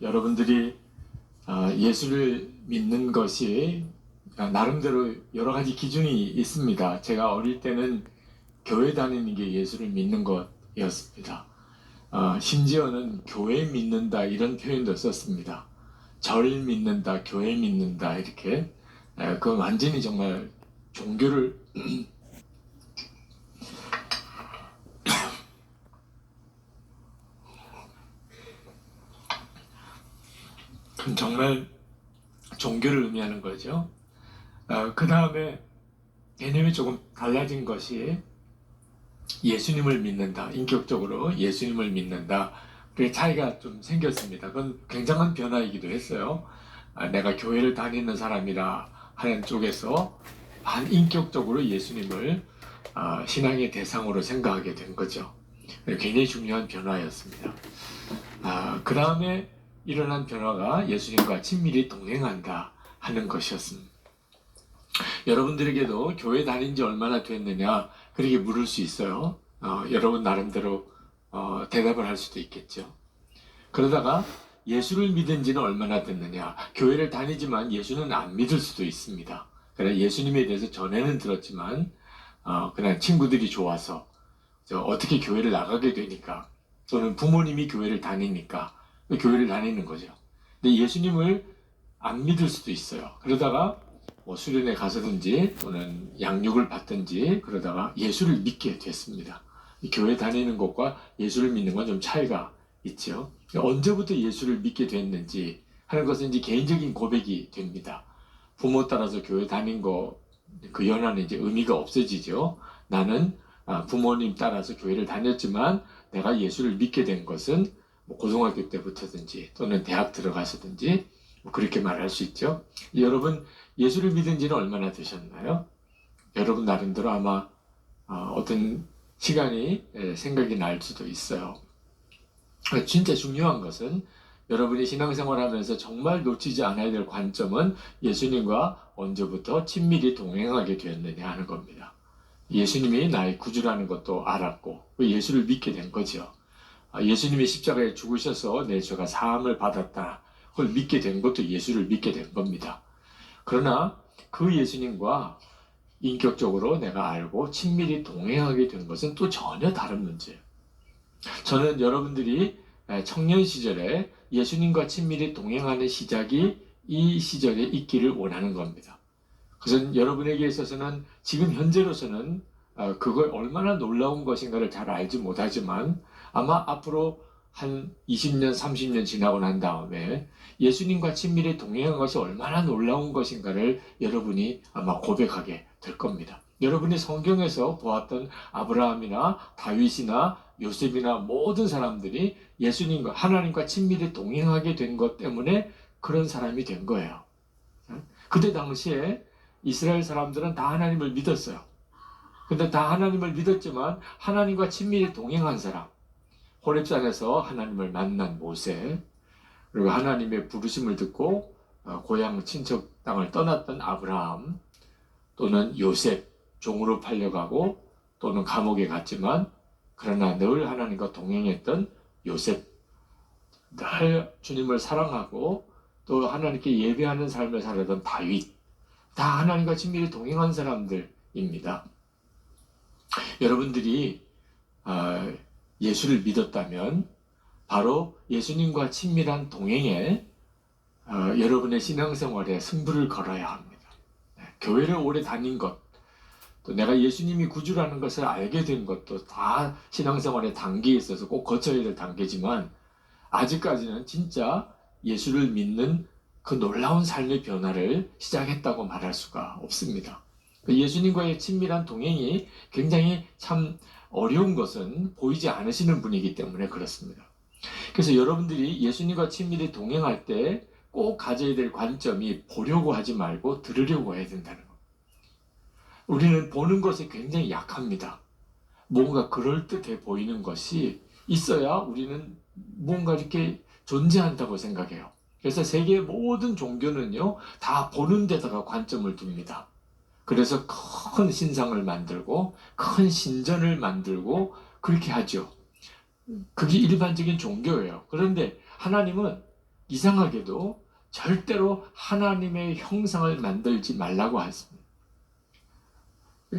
여러분들이 예수를 믿는 것이 나름대로 여러 가지 기준이 있습니다. 제가 어릴 때는 교회 다니는 게 예수를 믿는 것이었습니다. 심지어는 교회 믿는다 이런 표현도 썼습니다. 절 믿는다, 교회 믿는다 이렇게. 그건 완전히 정말 종교를 그건 정말 종교를 의미하는 거죠. 그 다음에 개념이 조금 달라진 것이 예수님을 믿는다. 인격적으로 예수님을 믿는다. 그게 차이가 좀 생겼습니다. 그건 굉장한 변화이기도 했어요. 내가 교회를 다니는 사람이라 하는 쪽에서 인격적으로 예수님을 신앙의 대상으로 생각하게 된 거죠. 굉장히 중요한 변화였습니다. 그 다음에 일어난 변화가 예수님과 친밀히 동행한다 하는 것이었습니다. 여러분들에게도 교회 다닌 지 얼마나 됐느냐 그렇게 물을 수 있어요. 여러분 나름대로 대답을 할 수도 있겠죠. 그러다가 예수를 믿은 지는 얼마나 됐느냐, 교회를 다니지만 예수는 안 믿을 수도 있습니다. 그래 예수님에 대해서 전에는 들었지만 그냥 친구들이 좋아서 어떻게 교회를 나가게 되니까, 또는 부모님이 교회를 다니니까 교회를 다니는 거죠. 근데 예수님을 안 믿을 수도 있어요. 그러다가 뭐 수련회 가서든지 또는 양육을 받든지 그러다가 예수를 믿게 됐습니다. 교회 다니는 것과 예수를 믿는 건 좀 차이가 있죠. 언제부터 예수를 믿게 됐는지 하는 것은 이제 개인적인 고백이 됩니다. 부모 따라서 교회 다닌 거, 그 연하는 이제 의미가 없어지죠. 나는 부모님 따라서 교회를 다녔지만 내가 예수를 믿게 된 것은 뭐 고등학교 때부터든지 또는 대학 들어가서든지 뭐 그렇게 말할 수 있죠. 여러분 예수를 믿은 지는 얼마나 되셨나요? 여러분 나름대로 아마 어떤 시간이 생각이 날 수도 있어요. 진짜 중요한 것은 여러분이 신앙생활 하면서 정말 놓치지 않아야 될 관점은 예수님과 언제부터 친밀히 동행하게 되었느냐 하는 겁니다. 예수님이 나의 구주라는 것도 알았고 예수를 믿게 된 거죠. 예수님이 십자가에 죽으셔서 내 죄가 사함을 받았다. 그걸 믿게 된 것도 예수를 믿게 된 겁니다. 그러나 그 예수님과 인격적으로 내가 알고 친밀히 동행하게 된 것은 또 전혀 다른 문제예요. 저는 여러분들이 청년 시절에 예수님과 친밀히 동행하는 시작이 이 시절에 있기를 원하는 겁니다. 그것은 여러분에게 있어서는 지금 현재로서는 그걸 얼마나 놀라운 것인가를 잘 알지 못하지만 아마 앞으로 한 20년, 30년 지나고 난 다음에 예수님과 친밀히 동행한 것이 얼마나 놀라운 것인가를 여러분이 아마 고백하게 될 겁니다. 여러분이 성경에서 보았던 아브라함이나 다윗이나 요셉이나 모든 사람들이 예수님과 하나님과 친밀히 동행하게 된 것 때문에 그런 사람이 된 거예요. 그때 당시에 이스라엘 사람들은 다 하나님을 믿었어요. 근데 다 하나님을 믿었지만 하나님과 친밀히 동행한 사람, 호렙산에서 하나님을 만난 모세, 그리고 하나님의 부르심을 듣고 고향 친척 땅을 떠났던 아브라함, 또는 요셉, 종으로 팔려가고 또는 감옥에 갔지만 그러나 늘 하나님과 동행했던 요셉, 늘 주님을 사랑하고 또 하나님께 예배하는 삶을 살았던 다윗, 다 하나님과 친밀히 동행한 사람들입니다. 여러분들이 예수를 믿었다면 바로 예수님과 친밀한 동행에 여러분의 신앙생활에 승부를 걸어야 합니다. 교회를 오래 다닌 것, 또 내가 예수님이 구주라는 것을 알게 된 것도 다 신앙생활의 단계에 있어서 꼭 거쳐야 될 단계지만 아직까지는 진짜 예수를 믿는 그 놀라운 삶의 변화를 시작했다고 말할 수가 없습니다. 예수님과의 친밀한 동행이 굉장히 참 어려운 것은 보이지 않으시는 분이기 때문에 그렇습니다. 그래서 여러분들이 예수님과 친밀히 동행할 때 꼭 가져야 될 관점이 보려고 하지 말고 들으려고 해야 된다는 겁니다. 우리는 보는 것에 굉장히 약합니다. 뭔가 그럴듯해 보이는 것이 있어야 우리는 뭔가 이렇게 존재한다고 생각해요. 그래서 세계의 모든 종교는요, 다 보는 데다가 관점을 둡니다. 그래서 큰 신상을 만들고 큰 신전을 만들고 그렇게 하죠. 그게 일반적인 종교예요. 그런데 하나님은 이상하게도 절대로 하나님의 형상을 만들지 말라고 했습니다.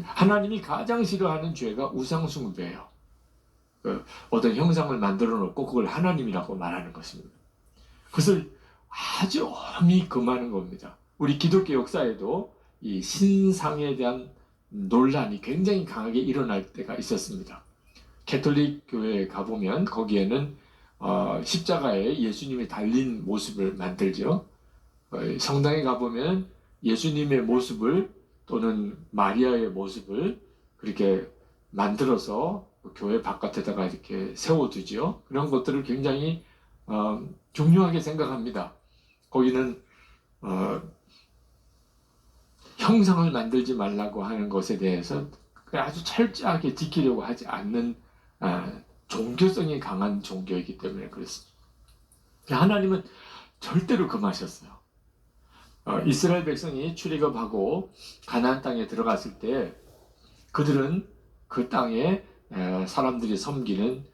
하나님이 가장 싫어하는 죄가 우상숭배예요. 어떤 형상을 만들어 놓고 그걸 하나님이라고 말하는 것입니다. 그것을 아주 엄히 금하는 겁니다. 우리 기독교 역사에도 이 신상에 대한 논란이 굉장히 강하게 일어날 때가 있었습니다. 캐톨릭 교회에 가보면 거기에는 십자가에 예수님이 달린 모습을 만들죠. 성당에 가보면 예수님의 모습을 또는 마리아의 모습을 그렇게 만들어서 교회 바깥에다가 이렇게 세워두죠. 그런 것들을 굉장히 중요하게 생각합니다. 거기는 형상을 만들지 말라고 하는 것에 대해서 아주 철저하게 지키려고 하지 않는 종교성이 강한 종교이기 때문에 그렇습니다. 하나님은 절대로 금하셨어요. 이스라엘 백성이 출애굽하고 가나안 땅에 들어갔을 때 그들은 그 땅에 사람들이 섬기는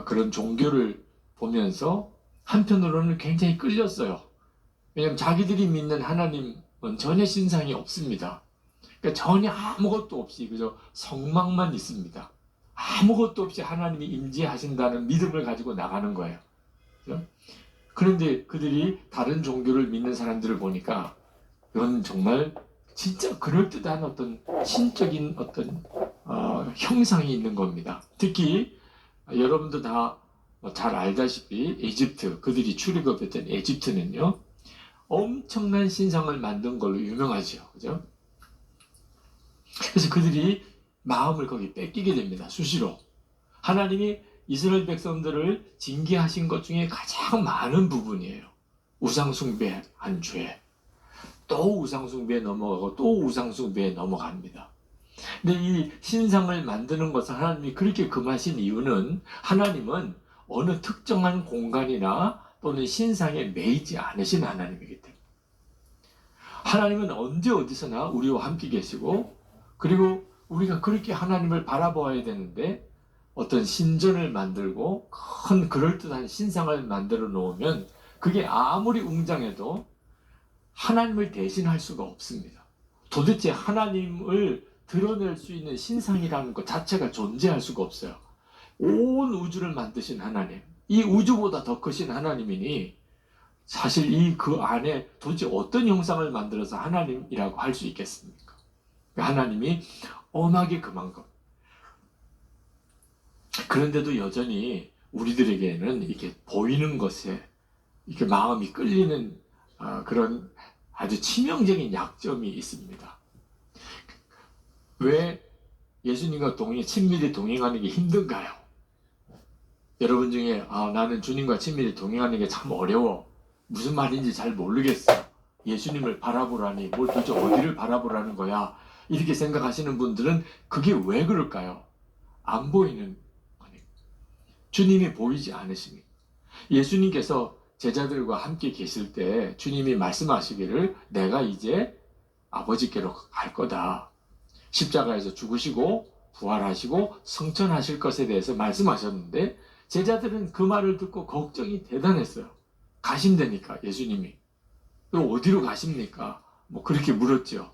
그런 종교를 보면서 한편으로는 굉장히 끌렸어요. 왜냐하면 자기들이 믿는 하나님은 전혀 신상이 없습니다. 그러니까 전혀 아무것도 없이 그저 성막만 있습니다. 아무것도 없이 하나님이 임재하신다는 믿음을 가지고 나가는 거예요. 그렇죠? 그런데 그들이 다른 종교를 믿는 사람들을 보니까 이건 정말 진짜 그럴듯한 어떤 신적인 어떤 형상이 있는 겁니다. 특히 여러분도 다 잘 알다시피 이집트, 그들이 출애굽했던 이집트는요 엄청난 신상을 만든 걸로 유명하죠. 그죠? 그래서 그들이 마음을 거기 뺏기게 됩니다. 수시로. 하나님이 이스라엘 백성들을 징계하신 것 중에 가장 많은 부분이에요. 우상숭배한 죄. 또 우상숭배에 넘어가고 또 우상숭배에 넘어갑니다. 근데 이 신상을 만드는 것을 하나님이 그렇게 금하신 이유는 하나님은 어느 특정한 공간이나 또는 신상에 매이지 않으신 하나님이기 때문에 하나님은 언제 어디서나 우리와 함께 계시고 그리고 우리가 그렇게 하나님을 바라보아야 되는데 어떤 신전을 만들고 큰 그럴듯한 신상을 만들어 놓으면 그게 아무리 웅장해도 하나님을 대신할 수가 없습니다. 도대체 하나님을 드러낼 수 있는 신상이라는 것 자체가 존재할 수가 없어요. 온 우주를 만드신 하나님, 이 우주보다 더 크신 하나님이니 사실 그 안에 도대체 어떤 형상을 만들어서 하나님이라고 할 수 있겠습니까? 하나님이 엄하게 금한 것. 그런데도 여전히 우리들에게는 이렇게 보이는 것에 이렇게 마음이 끌리는 그런 아주 치명적인 약점이 있습니다. 왜 예수님과 친밀히 동행하는 게 힘든가요? 여러분 중에 나는 주님과 친밀히 동행하는 게 참 어려워. 무슨 말인지 잘 모르겠어. 예수님을 바라보라니 뭘 도대체 어디를 바라보라는 거야. 이렇게 생각하시는 분들은 그게 왜 그럴까요? 안 보이는 거니까. 주님이 보이지 않으십니까? 예수님께서 제자들과 함께 계실 때 주님이 말씀하시기를 내가 이제 아버지께로 갈 거다. 십자가에서 죽으시고 부활하시고 승천하실 것에 대해서 말씀하셨는데 제자들은 그 말을 듣고 걱정이 대단했어요. 가신다니까 예수님이. 어디로 가십니까? 뭐 그렇게 물었죠.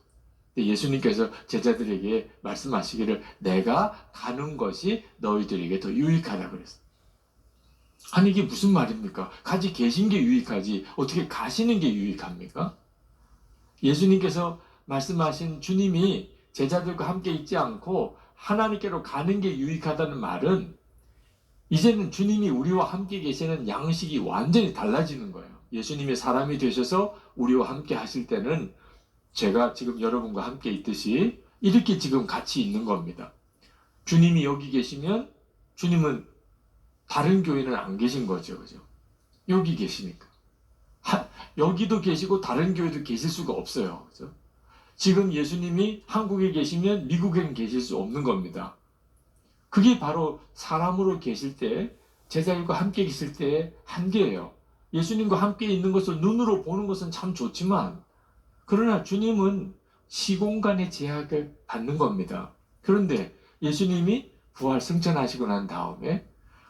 예수님께서 제자들에게 말씀하시기를 내가 가는 것이 너희들에게 더 유익하다 그랬어요. 아니 이게 무슨 말입니까? 같이 계신 게 유익하지 어떻게 가시는 게 유익합니까? 예수님께서 말씀하신 주님이 제자들과 함께 있지 않고 하나님께로 가는 게 유익하다는 말은 이제는 주님이 우리와 함께 계시는 양식이 완전히 달라지는 거예요. 예수님이 사람이 되셔서 우리와 함께 하실 때는 제가 지금 여러분과 함께 있듯이 이렇게 지금 같이 있는 겁니다. 주님이 여기 계시면 주님은 다른 교회는 안 계신 거죠. 그죠? 여기 계시니까. 여기도 계시고 다른 교회도 계실 수가 없어요. 그죠? 지금 예수님이 한국에 계시면 미국에는 계실 수 없는 겁니다. 그게 바로 사람으로 계실 때, 제자들과 함께 계실 때의 한계예요. 예수님과 함께 있는 것을 눈으로 보는 것은 참 좋지만, 그러나 주님은 시공간의 제약을 받는 겁니다. 그런데 예수님이 부활 승천하시고 난 다음에,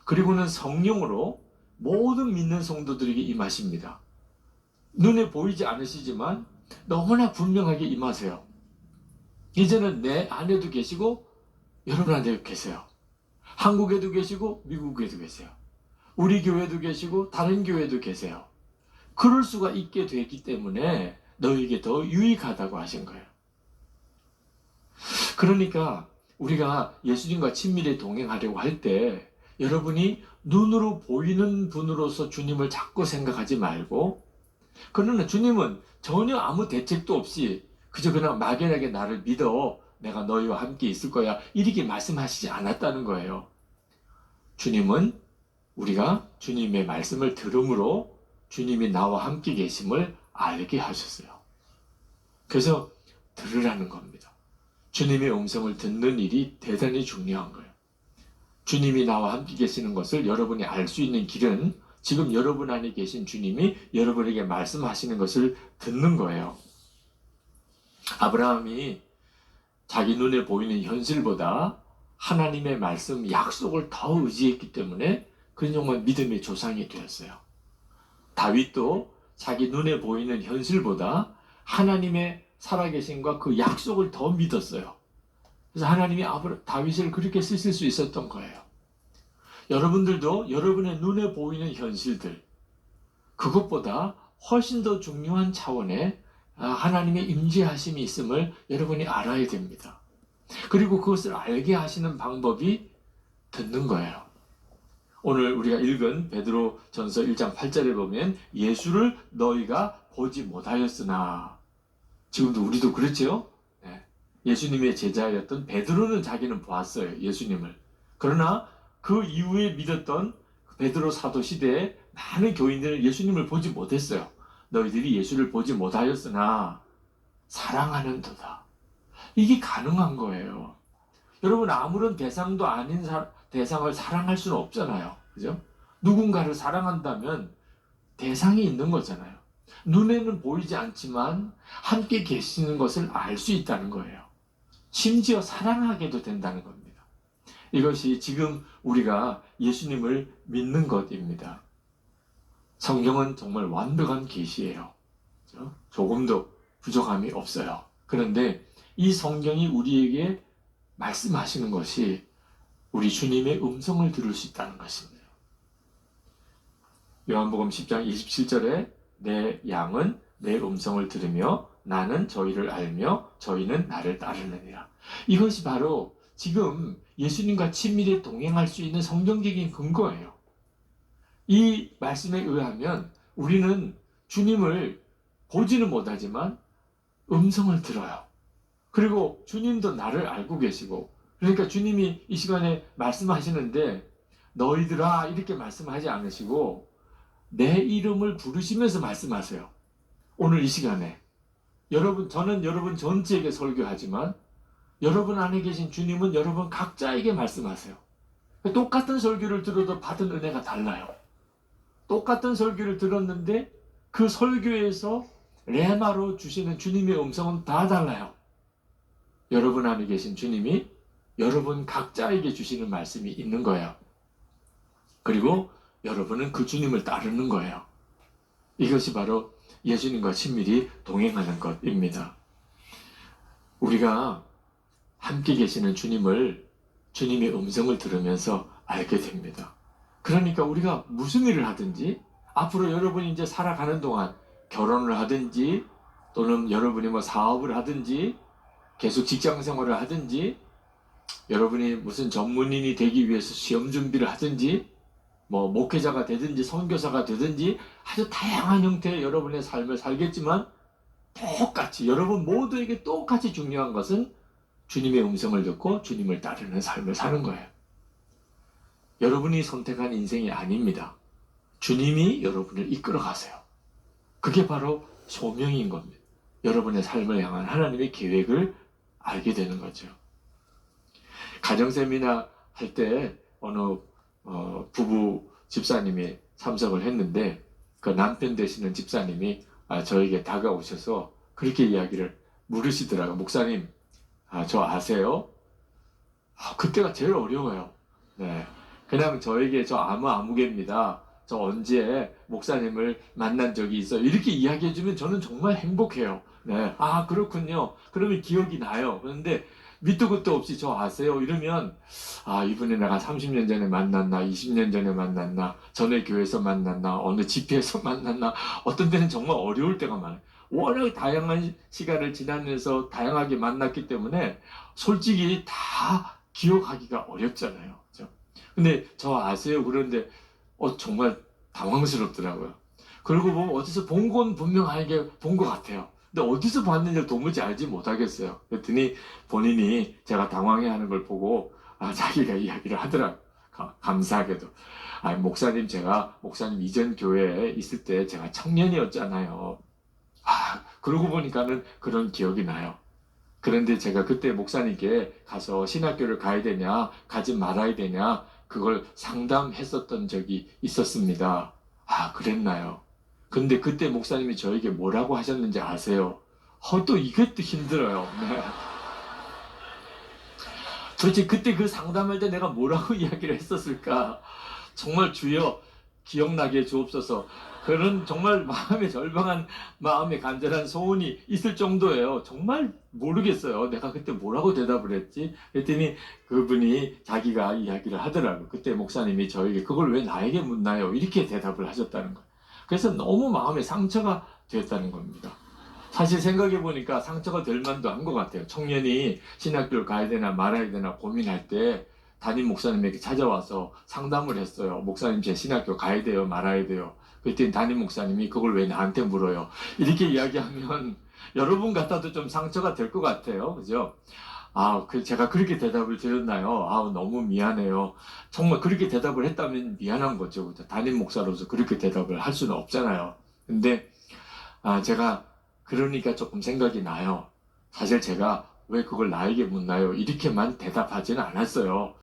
그리고는 성령으로 모든 믿는 성도들에게 임하십니다. 눈에 보이지 않으시지만 너무나 분명하게 임하세요. 이제는 내 안에도 계시고 여러분 안에도 계세요. 한국에도 계시고 미국에도 계세요. 우리 교회도 계시고 다른 교회도 계세요. 그럴 수가 있게 되기 때문에 너에게 더 유익하다고 하신 거예요. 그러니까 우리가 예수님과 친밀히 동행하려고 할 때 여러분이 눈으로 보이는 분으로서 주님을 자꾸 생각하지 말고, 그러나 주님은 전혀 아무 대책도 없이 그저 그냥 막연하게 나를 믿어, 내가 너희와 함께 있을 거야, 이렇게 말씀하시지 않았다는 거예요. 주님은 우리가 주님의 말씀을 들음으로 주님이 나와 함께 계심을 알게 하셨어요. 그래서 들으라는 겁니다. 주님의 음성을 듣는 일이 대단히 중요한 거예요. 주님이 나와 함께 계시는 것을 여러분이 알 수 있는 길은 지금 여러분 안에 계신 주님이 여러분에게 말씀하시는 것을 듣는 거예요. 아브라함이 자기 눈에 보이는 현실보다 하나님의 말씀, 약속을 더 의지했기 때문에 그는 정말 믿음의 조상이 되었어요. 다윗도 자기 눈에 보이는 현실보다 하나님의 살아계심과 그 약속을 더 믿었어요. 그래서 하나님이 다윗을 그렇게 쓰실 수 있었던 거예요. 여러분들도 여러분의 눈에 보이는 현실들, 그것보다 훨씬 더 중요한 차원의 하나님의 임재하심이 있음을 여러분이 알아야 됩니다. 그리고 그것을 알게 하시는 방법이 듣는 거예요. 오늘 우리가 읽은 베드로 전서 1장 8절에 보면 예수를 너희가 보지 못하였으나, 지금도 우리도 그렇죠? 예수님의 제자였던 베드로는 자기는 보았어요, 예수님을. 그러나 그 이후에 믿었던 베드로 사도 시대에 많은 교인들은 예수님을 보지 못했어요. 너희들이 예수를 보지 못하였으나 사랑하는도다. 이게 가능한 거예요. 여러분, 아무런 대상도 아닌 대상을 사랑할 수는 없잖아요. 그죠? 누군가를 사랑한다면 대상이 있는 거잖아요. 눈에는 보이지 않지만 함께 계시는 것을 알 수 있다는 거예요. 심지어 사랑하게도 된다는 겁니다. 이것이 지금 우리가 예수님을 믿는 것입니다. 성경은 정말 완벽한 계시예요. 조금도 부족함이 없어요. 그런데 이 성경이 우리에게 말씀하시는 것이 우리 주님의 음성을 들을 수 있다는 것입니다. 요한복음 10장 27절에 내 양은 내 음성을 들으며 나는 저희를 알며 저희는 나를 따르느니라. 이것이 바로 지금 예수님과 친밀히 동행할 수 있는 성경적인 근거예요. 이 말씀에 의하면 우리는 주님을 보지는 못하지만 음성을 들어요. 그리고 주님도 나를 알고 계시고, 그러니까 주님이 이 시간에 말씀하시는데 너희들아 이렇게 말씀하지 않으시고 내 이름을 부르시면서 말씀하세요. 오늘 이 시간에 저는 여러분 전체에게 설교하지만 여러분 안에 계신 주님은 여러분 각자에게 말씀하세요. 똑같은 설교를 들어도 받은 은혜가 달라요. 똑같은 설교를 들었는데 그 설교에서 레마로 주시는 주님의 음성은 다 달라요. 여러분 안에 계신 주님이 여러분 각자에게 주시는 말씀이 있는 거예요. 그리고 여러분은 그 주님을 따르는 거예요. 이것이 바로 예수님과 친밀히 동행하는 것입니다. 우리가 함께 계시는 주님의 음성을 들으면서 알게 됩니다. 그러니까 우리가 무슨 일을 하든지, 앞으로 여러분이 이제 살아가는 동안 결혼을 하든지, 또는 여러분이 뭐 사업을 하든지, 계속 직장 생활을 하든지, 여러분이 무슨 전문인이 되기 위해서 시험 준비를 하든지, 뭐 목회자가 되든지 선교사가 되든지 아주 다양한 형태의 여러분의 삶을 살겠지만 똑같이 여러분 모두에게 똑같이 중요한 것은 주님의 음성을 듣고 주님을 따르는 삶을 사는 거예요. 여러분이 선택한 인생이 아닙니다. 주님이 여러분을 이끌어 가세요. 그게 바로 소명인 겁니다. 여러분의 삶을 향한 하나님의 계획을 알게 되는 거죠. 가정 세미나 할 때 어느 부부 집사님이 참석을 했는데 그 남편 되시는 집사님이 저에게 다가오셔서 그렇게 이야기를 물으시더라고요. 목사님, 저 아세요? 그때가 제일 어려워요. 네. 그냥 저에게 저 아무개입니다. 저 언제 목사님을 만난 적이 있어요. 이렇게 이야기해주면 저는 정말 행복해요. 네. 아, 그렇군요. 그러면 기억이 나요. 그런데 밑도 끝도 없이 저 아세요? 이러면, 아, 이분이 내가 30년 전에 만났나, 20년 전에 만났나, 전에 교회에서 만났나, 어느 집회에서 만났나, 어떤 때는 정말 어려울 때가 많아요. 워낙 다양한 시간을 지나면서 다양하게 만났기 때문에 솔직히 다 기억하기가 어렵잖아요. 그죠? 근데 저 아세요? 그런데 정말 당황스럽더라고요. 그러고 보면 어디서 본 건 분명하게 본 것 같아요. 근데 어디서 봤는지 도무지 알지 못하겠어요. 그랬더니 본인이 제가 당황해하는 걸 보고 자기가 이야기를 하더라고요. 감사하게도. 목사님, 제가 목사님 이전 교회에 있을 때 제가 청년이었잖아요. 그러고 보니까는 그런 기억이 나요. 그런데 제가 그때 목사님께 가서 신학교를 가야 되냐, 가지 말아야 되냐, 그걸 상담했었던 적이 있었습니다. 그랬나요? 근데 그때 목사님이 저에게 뭐라고 하셨는지 아세요? 또 이것도 힘들어요. 네. 도대체 그때 그 상담할 때 내가 뭐라고 이야기를 했었을까? 정말 주여 기억나게 주옵소서. 그런 정말 마음에 절망한 마음에 간절한 소원이 있을 정도예요. 정말 모르겠어요. 내가 그때 뭐라고 대답을 했지? 그랬더니 그분이 자기가 이야기를 하더라고요. 그때 목사님이 저에게 그걸 왜 나에게 묻나요? 이렇게 대답을 하셨다는 거예요. 그래서 너무 마음에 상처가 됐다는 겁니다. 사실 생각해 보니까 상처가 될 만도 한 것 같아요. 청년이 신학교를 가야 되나 말아야 되나 고민할 때 담임 목사님에게 찾아와서 상담을 했어요. 목사님, 제 신학교 가야 돼요, 말아야 돼요. 그랬더니 담임 목사님이 그걸 왜 나한테 물어요? 이렇게 이야기하면 여러분 같아도 좀 상처가 될 것 같아요. 그죠? 제가 그렇게 대답을 드렸나요? 너무 미안해요. 정말 그렇게 대답을 했다면 미안한 거죠. 그죠? 담임 목사로서 그렇게 대답을 할 수는 없잖아요. 근데 제가 그러니까 조금 생각이 나요. 사실 제가 왜 그걸 나에게 묻나요? 이렇게만 대답하지는 않았어요.